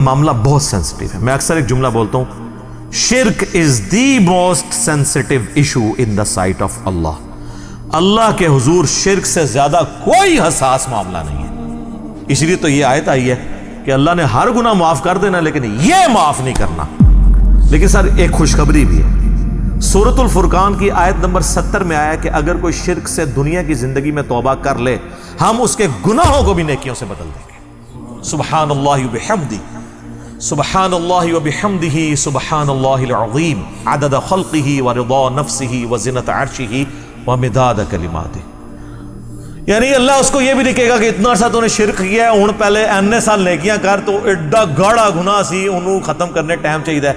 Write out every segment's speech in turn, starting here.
معاملہ بہت سینسٹیو ہے. میں اکثر ایک جملہ بولتا ہوں, شرک is the most sensitive issue in the sight of Allah. Allah کے حضور شرک سے زیادہ کوئی حساس معاملہ نہیں ہے. اس لیے تو یہ آیت آئی ہے کہ اللہ نے ہر گناہ معاف کر دینا لیکن یہ معاف نہیں کرنا. لیکن سر ایک خوشخبری بھی ہے. سورۃ الفرقان کی آیت نمبر 70 میں آیا کہ اگر کوئی شرک سے دنیا کی زندگی میں توبہ کر لے, ہم اس کے گناہوں کو بھی نیکیوں سے بدل دیں گے. سبحان اللہ وبحمدہ, سبحان اللہ وبحمدہ, سبحان اللہ العظیم, عدد خلقہ ورضا نفسہ وزنۃ عرشہ ومداد کلماتہ. یعنی اللہ اس کو یہ بھی نہیں کہے گا کہ اتنا عرصہ تو نے شرک کیا ہے, ہن پہلے اینے سال نیکیاں کر, تو ایڈا گاڑا گناہ سی, انہوں ختم کرنے ٹائم چاہیے.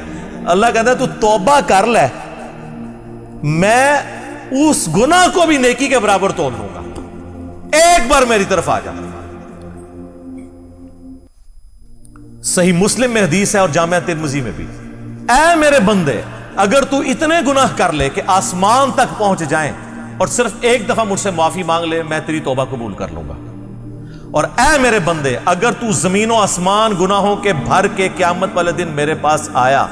اللہ کہتا ہے تو توبہ کر لے, میں اس گناہ کو بھی نیکی کے برابر تول لوں گا, ایک بار میری طرف آ جا. صحیح مسلم میں حدیث ہے اور جامعہ ترمذی میں بھی, اے میرے بندے اگر تو اتنے گناہ کر لے کہ آسمان تک پہنچ جائیں اور صرف ایک دفعہ مجھ سے معافی مانگ لے, میں تیری توبہ قبول کر لوں گا. اور اے میرے بندے اگر تو زمین و آسمان گناہوں کے بھر کے قیامت والے دن میرے پاس آیا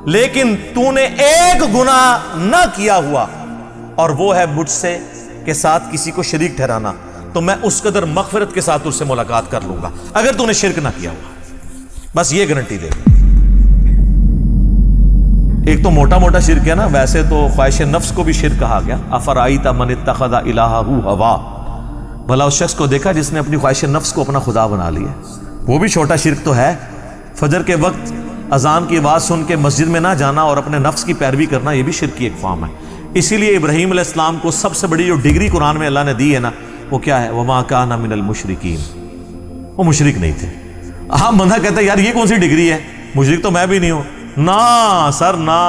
لیکن تو نے ایک گناہ نہ کیا ہوا, اور وہ ہے مجھ سے کے ساتھ کسی کو شریک ٹھہرانا, تو میں اس قدر مغفرت کے ساتھ اس سے ملاقات کر لوں گا اگر تو نے شرک نہ کیا ہوا. بس یہ گارنٹی دے دوں. ایک تو موٹا موٹا شرک ہے نا, ویسے تو خواہش نفس کو بھی شرک کہا گیا. افرائیت من اتخذ الہہ ہوا, بھلا اس شخص کو دیکھا جس نے اپنی خواہش نفس کو اپنا خدا بنا لیا. وہ بھی چھوٹا شرک تو ہے. فجر کے وقت اذان کی آواز سن کے مسجد میں نہ جانا اور اپنے نفس کی پیروی کرنا, یہ بھی شرک کی ایک فارم ہے. اسی لیے ابراہیم علیہ السلام کو سب سے بڑی جو ڈگری قرآن میں اللہ نے دی ہے نا, وہ کیا ہے, وما کان من المشرکین. وہ مشرک نہیں تھے. ہاں بندہ کہتا ہے یار یہ کون سی ڈگری ہے, مشرک تو میں بھی نہیں ہوں. نا سر نا,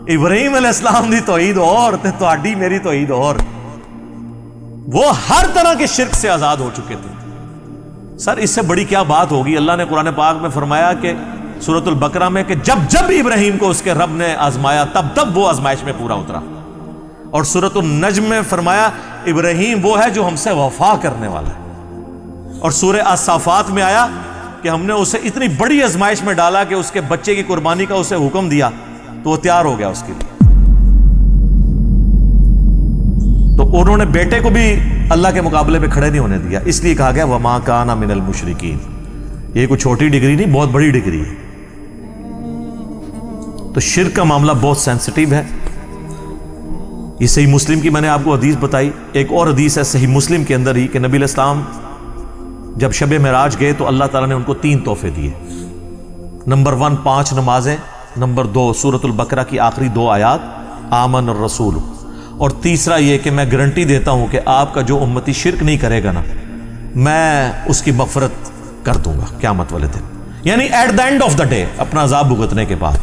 ابراہیم علیہ السلام دی توحید اور تے تہاڈی میری توحید اور. وہ ہر طرح کے شرک سے آزاد ہو چکے تھے. سر اس سے بڑی کیا بات ہوگی. اللہ نے قرآن پاک میں فرمایا کہ سورۃ البقرہ میں کہ جب جب ابراہیم کو اس کے رب نے آزمایا تب تب وہ آزمائش میں پورا اترا. اور سورۃ النجم میں فرمایا ابراہیم وہ ہے جو ہم سے وفا کرنے والا ہے. اور سورہ الصافات میں آیا کہ ہم نے اسے اتنی بڑی آزمائش میں ڈالا کہ اس کے بچے کی قربانی کا اسے حکم دیا تو وہ تیار ہو گیا اس کے لیے. تو انہوں نے بیٹے کو بھی اللہ کے مقابلے پہ کھڑے نہیں ہونے دیا, اس لیے کہا گیا وما کان من المشرکین. یہ کوئی چھوٹی ڈگری نہیں, بہت بڑی ڈگری ہے. تو شرک کا معاملہ بہت سینسٹیو ہے. یہ صحیح مسلم کی میں نے آپ کو حدیث بتائی. ایک اور حدیث ہے صحیح مسلم کے اندر ہی کہ نبی علیہ السلام جب شب معراج گئے تو اللہ تعالیٰ نے ان کو 3 تحفے دیے. نمبر 1 5 نمازیں, نمبر 2 سورۃ البقرہ کی آخری 2 آیات آمن الرسول, اور تیسرا یہ کہ میں گارنٹی دیتا ہوں کہ آپ کا جو امتی شرک نہیں کرے گا نا, میں اس کی مغفرت کر دوں گا قیامت والے دن. یعنی at the end of the day, اپنا عذاب بھگتنے کے بعد.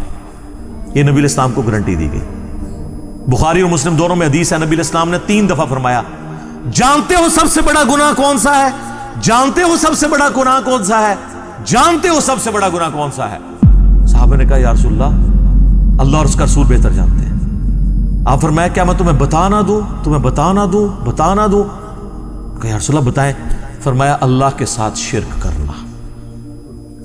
یہ نبی علیہ السلام کو گارنٹی دی گئی. بخاری اور مسلم دونوں میں حدیث ہے, نبی علیہ السلام نے 3 دفعہ فرمایا جانتے ہو سب سے بڑا گناہ کون سا ہے, جانتے ہو سب سے بڑا گناہ کون سا ہے, جانتے ہو سب سے بڑا گناہ کون سا ہے. صحابہ نے کہا یا رسول اللہ اور اس کا رسول بہتر جانتے ہیں. آپ فرمایا کیا میں تمہیں بتا نہ دوں, تمہیں بتا نہ دوں, بتا نہ دوں. کہ یا رسول اللہ بتائیں. فرمایا اللہ کے ساتھ شرک کرنا.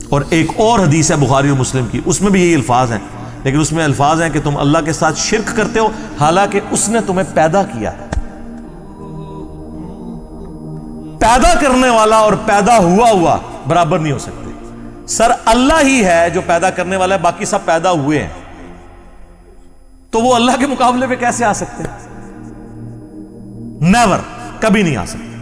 اور ایک اور حدیث ہے بخاری اور مسلم کی, اس میں بھی یہی الفاظ ہیں, لیکن اس میں الفاظ ہیں کہ تم اللہ کے ساتھ شرک کرتے ہو حالانکہ اس نے تمہیں پیدا کیا ہے. پیدا کرنے والا اور پیدا ہوا برابر نہیں ہو سکتے. سر اللہ ہی ہے جو پیدا کرنے والا ہے, باقی سب پیدا ہوئے ہیں, تو وہ اللہ کے مقابلے پہ کیسے آ سکتے ہیں؟ نیور, کبھی نہیں آ سکتے.